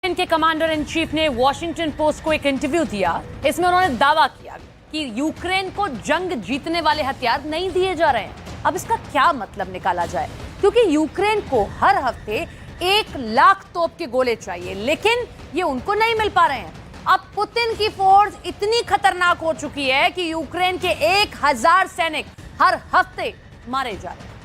इनके commander in chief ने Washington post को एक इंटरव्यू दिया। इसमें उन्होंने दावा किया कि यूक्रेन को जंग जीतने वाले हथियार नहीं दिए जा रहे हैं। अब इसका क्या मतलब निकाला जाए, क्योंकि यूक्रेन को हर हफ्ते 1 लाख तोप के गोले चाहिए, लेकिन ये उनको नहीं मिल पा रहे हैं। अब पुतिन की फोर्स इतनी खतरनाक हो चुकी है कि यूक्रेन के 1000 सैनिक हर हफ्ते मारे जा रहे हैं।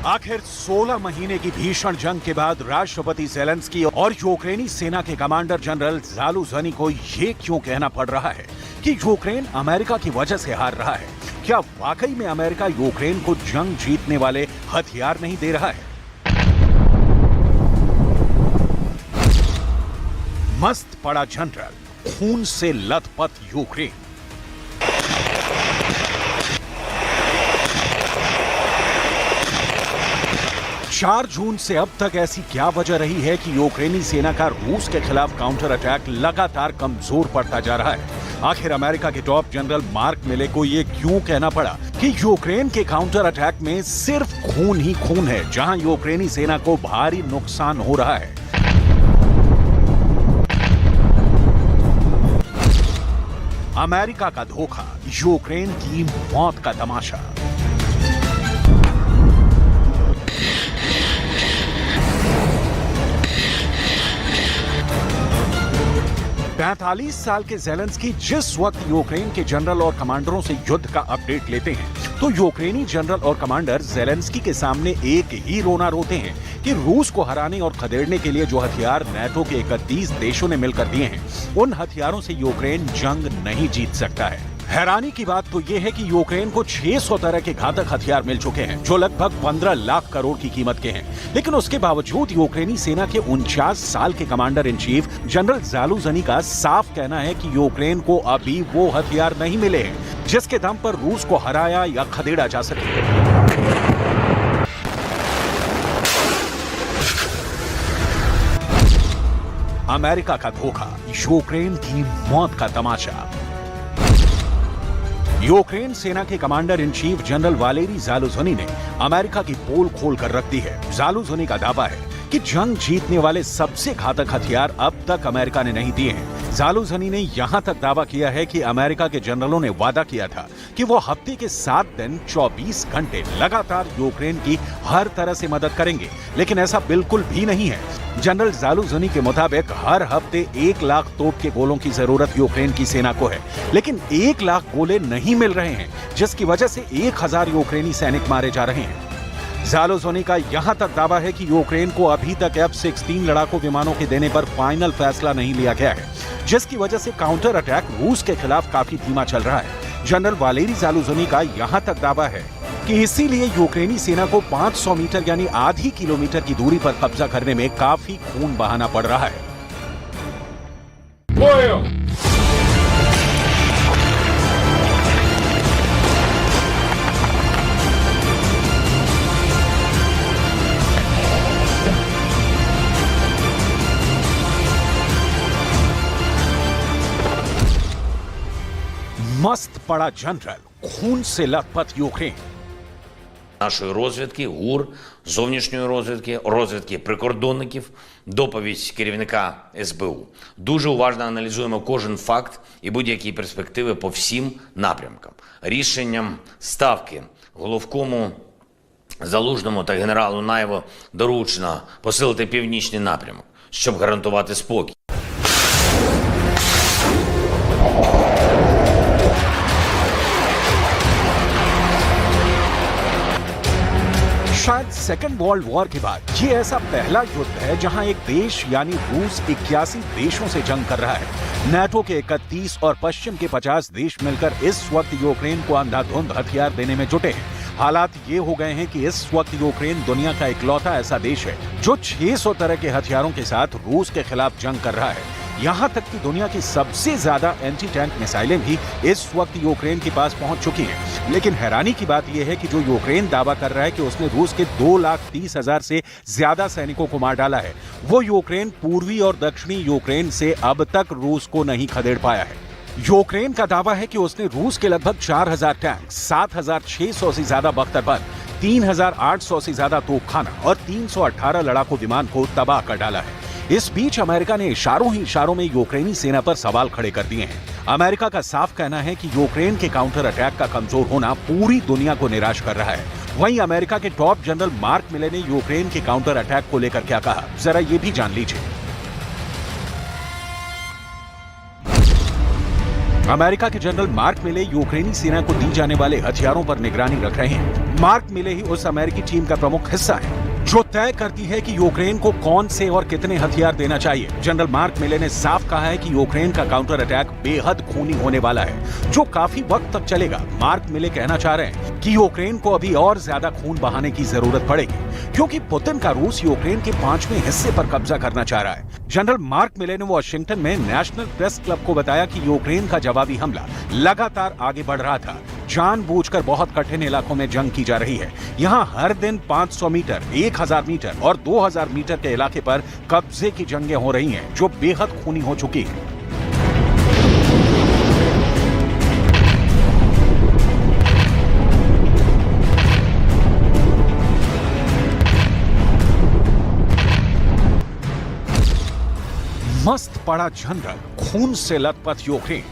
आखिर 16 महीने की भीषण जंग के बाद राष्ट्रपति ज़ेलेंस्की और यूक्रेनी सेना के कमांडर जनरल ज़ालुझनी को ये क्यों कहना पड़ रहा है कि यूक्रेन अमेरिका की वजह से हार रहा है? क्या वाकई में अमेरिका यूक्रेन को जंग जीतने वाले हथियार नहीं दे रहा है? मस्त पड़ा जनरल, खून से लथपथ यूक्रेन। 4 जून से अब तक ऐसी क्या वजह रही है कि यूक्रेनी सेना का रूस के खिलाफ काउंटर अटैक लगातार कमजोर पड़ता जा रहा है? आखिर अमेरिका के टॉप जनरल मार्क मिले को ये क्यों कहना पड़ा कि यूक्रेन के काउंटर अटैक में सिर्फ खून ही खून है, जहां यूक्रेनी सेना को भारी नुकसान हो रहा है? अमेरिका का धोखा, यूक्रेन की मौत का तमाशा। पैंतालीस साल के ज़ेलेंस्की जिस वक्त यूक्रेन के जनरल और कमांडरों से युद्ध का अपडेट लेते हैं, तो यूक्रेनी जनरल और कमांडर ज़ेलेंस्की के सामने एक ही रोना रोते हैं कि रूस को हराने और खदेड़ने के लिए जो हथियार नाटो के 31 देशों ने मिलकर दिए हैं, उन हथियारों से यूक्रेन जंग नहीं जीत सकता है। हैरानी की बात तो यह है कि यूक्रेन को 600 तरह के घातक हथियार मिल चुके हैं, जो लगभग 15 लाख करोड़ की कीमत के हैं। लेकिन उसके बावजूद यूक्रेनी सेना के 49 साल के कमांडर इन चीफ जनरल ज़ालुझनी का साफ कहना है कि यूक्रेन को अभी वो हथियार नहीं मिले हैं जिसके दम पर रूस को हराया या खदेड़ा जा सके। अमेरिका का धोखा, यूक्रेन की मौत का तमाशा। यूक्रेन सेना के commander in chief general Valery Zaluzhny ने अमेरिका की पोल खोल कर रख दी है। ज़ालुझनी का दावा है कि जंग जीतने वाले सबसे घातक हथियार अब तक अमेरिका ने नहीं दिए हैं। ज़ालुझनी ने यहां तक दावा किया है कि अमेरिका के जनरलों ने वादा किया था कि वो हफ्ते के 7 दिन 24 घंटे लगातार यूक्रेन की हर तरह से मदद करेंगे, लेकिन ऐसा बिल्कुल भी नहीं है। जनरल ज़ालुझनी के मुताबिक हर हफ्ते 1 लाख तोप के गोलों की जरूरत यूक्रेन की सेना को है, लेकिन 1 लाख गोले नहीं मिल रहे हैं, जिसकी वजह से 1000 यूक्रेनी सैनिक मारे जा रहे हैं। ज़ालुझनी का यहां तक दावा है कि यूक्रेन को अभी तक F-16 लड़ाकू विमानों के देने पर फाइनल फैसला नहीं लिया गया है, जिसकी वजह से काउंटर अटैक रूस के खिलाफ काफी धीमा चल रहा है। जनरल वालेरी ज़ालुझनी का यहां तक दावा है कि इसीलिए यूक्रेनी सेना को 500 मीटर यानी आधी किलोमीटर की दूरी पर कब्जा करने में काफी खून बहाना पड़ रहा है। मस्त पड़ा जनरल, खून से लथपथ यूक्रेन। Нашої розвідки, ГУР, зовнішньої розвідки, розвідки прикордонників, доповідь керівника СБУ. Дуже уважно аналізуємо кожен факт і будь-які перспективи по всім напрямкам. Рішенням Ставки головкому Залужному та генералу Наєву доручено посилити північний напрямок, щоб гарантувати спокій. शायद सेकेंड वर्ल्ड वॉर के बाद ये ऐसा पहला युद्ध है जहां एक देश यानी रूस 81 देशों से जंग कर रहा है। नाटो के 31 और पश्चिम के 50 देश मिलकर इस वक्त यूक्रेन को अंधाधुंध हथियार देने में जुटे हैं। हालात ये हो गए हैं कि इस वक्त यूक्रेन दुनिया का इकलौता ऐसा देश है जो 600 तरह के हथियारों के साथ रूस के खिलाफ जंग कर रहा है। यहाँ तक कि दुनिया की सबसे ज्यादा एंटी टैंक मिसाइलें भी इस वक्त यूक्रेन के पास पहुंच चुकी हैं। लेकिन हैरानी की बात यह है कि जो यूक्रेन दावा कर रहा है कि उसने रूस के 2,30,000 से ज्यादा सैनिकों को मार डाला है, वो यूक्रेन पूर्वी और दक्षिणी यूक्रेन से अब तक रूस को नहीं खदेड़ पाया है। यूक्रेन का दावा है कि उसने रूस के लगभग 4,000 टैंक, 7,600 से ज्यादा बख्तरबंद, 3,800 से ज्यादा तोपखाना और 318 लड़ाकू विमान को तबाह कर डाला है। इस बीच अमेरिका ने इशारों ही इशारों में यूक्रेनी सेना पर सवाल खड़े कर दिए हैं। अमेरिका का साफ कहना है कि यूक्रेन के काउंटर अटैक का कमजोर होना पूरी दुनिया को निराश कर रहा है। वहीं अमेरिका के टॉप जनरल मार्क मिले ने यूक्रेन के काउंटर अटैक को लेकर क्या कहा, जरा ये भी जान लीजिए। अमेरिका के जनरल मार्क मिले यूक्रेनी सेना को दी जाने वाले हथियारों पर निगरानी रख रहे हैं। मार्क मिले ही उस अमेरिकी टीम का प्रमुख हिस्सा है जो तय करती है कि यूक्रेन को कौन से और कितने हथियार देना चाहिए। जनरल मार्क मिले ने साफ कहा है कि यूक्रेन का काउंटर अटैक बेहद खूनी होने वाला है, जो काफी वक्त तक चलेगा। मार्क मिले कहना चाह रहे हैं कि यूक्रेन को अभी और ज्यादा खून बहाने की जरूरत पड़ेगी, क्योंकि पुतिन का रूस यूक्रेन के 5वें हिस्से पर कब्जा करना चाह रहा है। जनरल मार्क मिले ने वॉशिंगटन में नेशनल प्रेस क्लब को बताया कि यूक्रेन का जवाबी हमला लगातार आगे बढ़ रहा था। जानबूझकर बहुत कठिन इलाकों में जंग की जा रही है। यहाँ हर दिन 500 मीटर, 1000 मीटर और 2000 मीटर के इलाके पर कब्जे की जंगें हो रही हैं, जो बेहद खूनी हो चुकी हैं। मस्त पड़ा जनरल, खून से लथपथ यूक्रेन।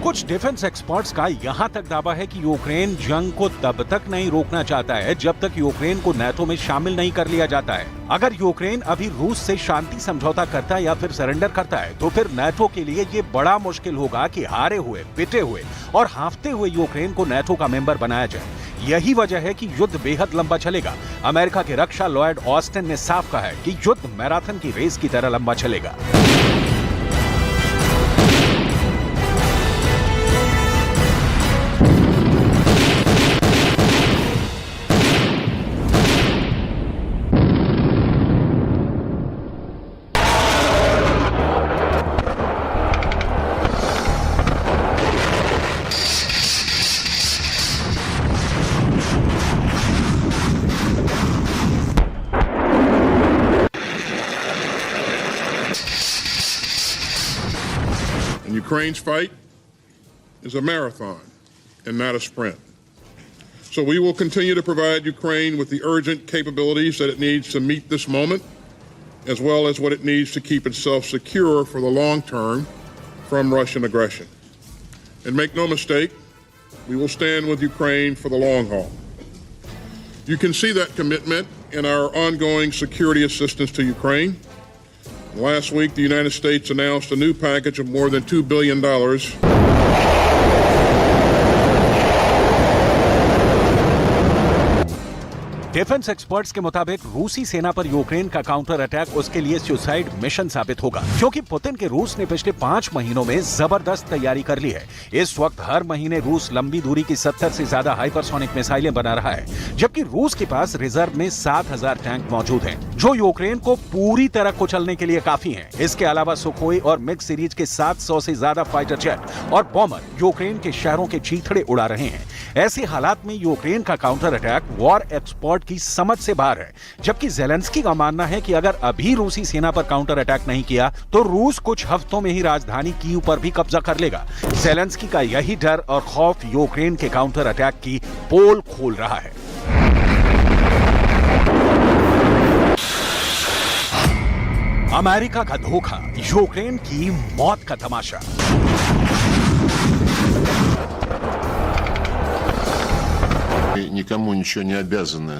कुछ डिफेंस एक्सपर्ट्स का यहां तक दावा है कि यूक्रेन जंग को तब तक नहीं रोकना चाहता है जब तक यूक्रेन को नाटो में शामिल नहीं कर लिया जाता है। अगर यूक्रेन अभी रूस से शांति समझौता करता है या फिर सरेंडर करता है, तो फिर नाटो के लिए ये बड़ा मुश्किल होगा कि हारे हुए, पिटे हुए और हांफते हुए यूक्रेन को नाटो का मेंबर बनाया जाए। यही वजह है कि युद्ध बेहद लंबा चलेगा। अमेरिका के रक्षा लॉयड ऑस्टिन ने साफ कहा है कि युद्ध मैराथन की रेस की तरह लंबा चलेगा। Ukraine's fight is a marathon and not a sprint. So we will continue to provide Ukraine with the urgent capabilities that it needs to meet this moment, as well as what it needs to keep itself secure for the long term from Russian aggression. And make no mistake, we will stand with Ukraine for the long haul. You can see that commitment in our ongoing security assistance to Ukraine. Last week, the United States announced a new package of more than $2 billion. Defence experts के मुताबिक रूसी सेना पर Ukraine का counter attack उसके लिए suicide mission साबित होगा, क्योंकि पुतिन के रूस ने पिछले 5 महीनों में जबरदस्त तैयारी कर ली है। इस वक्त हर महीने रूस लंबी दूरी की 70 से ज्यादा हाइपरसोनिक मिसाइलें बना रहा है, जबकि रूस के पास रिजर्व में 7000 टैंक मौजूद हैं, जो यूक्रेन को पूरी तरह कुचलने के लिए काफी हैं। इसके अलावा सुखोई और मिग सीरीज के 700 से ज्यादा फाइटर जेट और बॉम्बर यूक्रेन के शहरों के चीथड़े उड़ा रहे हैं। ऐसे हालात में यूक्रेन का काउंटर अटैक वॉर एक्सपर्ट की समझ से बाहर है, जबकि ज़ेलेंस्की का मानना है कि अगर अभी रूसी सेना पर काउंटर अटैक नहीं किया तो रूस कुछ हफ्तों में ही राजधानी कीव पर भी कब्जा कर लेगा। ज़ेलेंस्की का यही डर और खौफ यूक्रेन के काउंटर अटैक की पोल खोल रहा है। अमेरिका का धोखा, यूक्रेन की मौत का तमाशा। Никому ничего не обязаны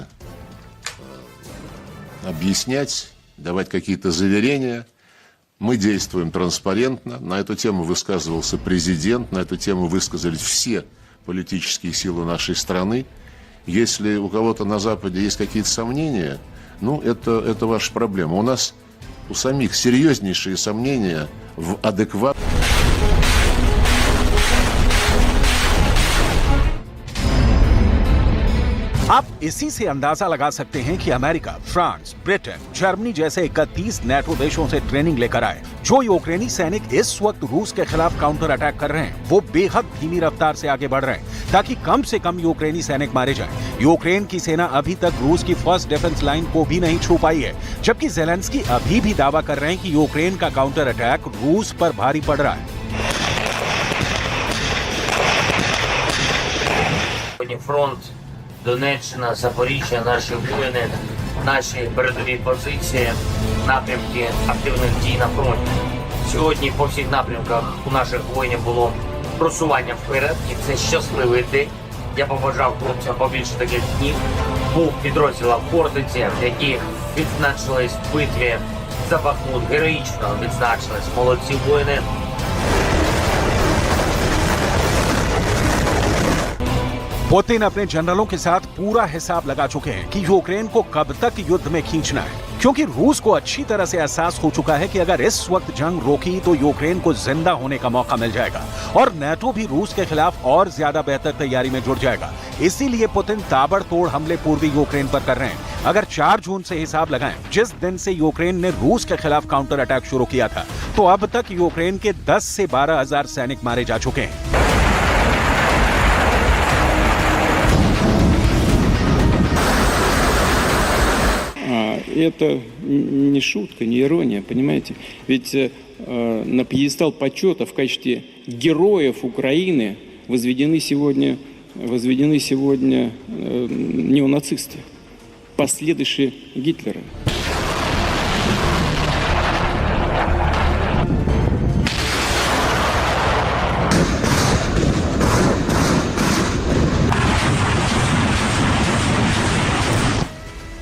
объяснять, давать какие-то заверения. Мы действуем транспарентно. На эту тему высказывался президент, на эту тему высказались все политические силы нашей страны. Если у кого-то на Западе есть какие-то сомнения, ну, это ваша проблема. У нас у самих серьезнейшие сомнения в адекватности. आप इसी से अंदाजा लगा सकते हैं कि अमेरिका, फ्रांस, ब्रिटेन, जर्मनी जैसे 31 नेटो देशों से ट्रेनिंग लेकर आए। जो यूक्रेनी सैनिक इस वक्त रूस के खिलाफ काउंटर अटैक कर रहे हैं, वो बेहद धीमी रफ्तार से आगे बढ़ रहे हैं ताकि कम से कम यूक्रेनी सैनिक मारे जाएं। यूक्रेन की सेना अभी तक रूस की फर्स्ट डिफेंस लाइन को भी नहीं छू पाई है, जबकि ज़ेलेंस्की अभी भी दावा कर रहे हैं कि यूक्रेन का काउंटर अटैक रूस पर भारी पड़ रहा है। Фронт, Донеччина, Запоріжжя, наші воїни, наші передові позиції, напрямки активних дій на фронті. Сьогодні по всіх напрямках у наших воїнів було просування вперед, і це щасливий день. Я побажав хлопцям побільше таких днів. Був підрозділом Хортиці, які відзначились в битві за Бахмут, героїчно відзначились. Молодці воїни. पुतिन अपने जनरलों के साथ पूरा हिसाब लगा चुके हैं कि यूक्रेन को कब तक युद्ध में खींचना है, क्योंकि रूस को अच्छी तरह से एहसास हो चुका है कि अगर इस वक्त जंग रोकी तो यूक्रेन को जिंदा होने का मौका मिल जाएगा और नेटो भी रूस के खिलाफ और ज्यादा बेहतर तैयारी में जुट जाएगा। इसीलिए पुतिन ताबड़तोड़ हमले पूर्वी यूक्रेन पर कर रहे हैं। अगर 4 जून से हिसाब लगाएं, जिस दिन से यूक्रेन ने रूस के खिलाफ काउंटर अटैक शुरू किया था, तो अब तक यूक्रेन के 10 से 12 हजार सैनिक मारे जा चुके हैं। Это не шутка, не ирония, понимаете? Ведь на пьедестал почета в качестве героев Украины возведены сегодня неонацисты, последующие Гитлера.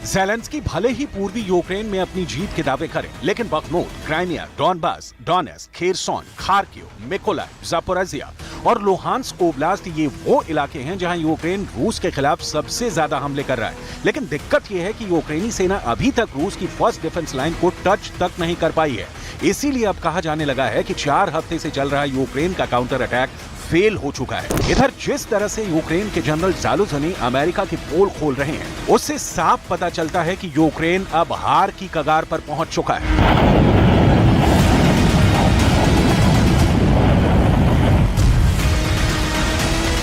ज़ेलेंस्की भले ही पूर्वी यूक्रेन में अपनी जीत के दावे करें, लेकिन Bakhmut, Crimea, Donbas, Donetsk, Kherson, Kharkiv, Mykolaiv, Zaporizhzhia और लुहांस्क ओब्लास्ट ये वो इलाके हैं जहां यूक्रेन रूस के खिलाफ सबसे ज्यादा हमले कर रहा है। लेकिन दिक्कत ये है कि यूक्रेनी सेना अभी तक रूस की फर्स्ट डिफेंस लाइन को टच तक नहीं कर पाई है। इसीलिए अब कहा जाने लगा है कि 4 हफ्ते से चल रहा यूक्रेन का काउंटर अटैक फेल हो चुका है। इधर जिस तरह से यूक्रेन के जनरल ज़ालुझनी अमेरिका की पोल खोल रहे हैं, उससे साफ पता चलता है कि यूक्रेन अब हार की कगार पर पहुंच चुका है।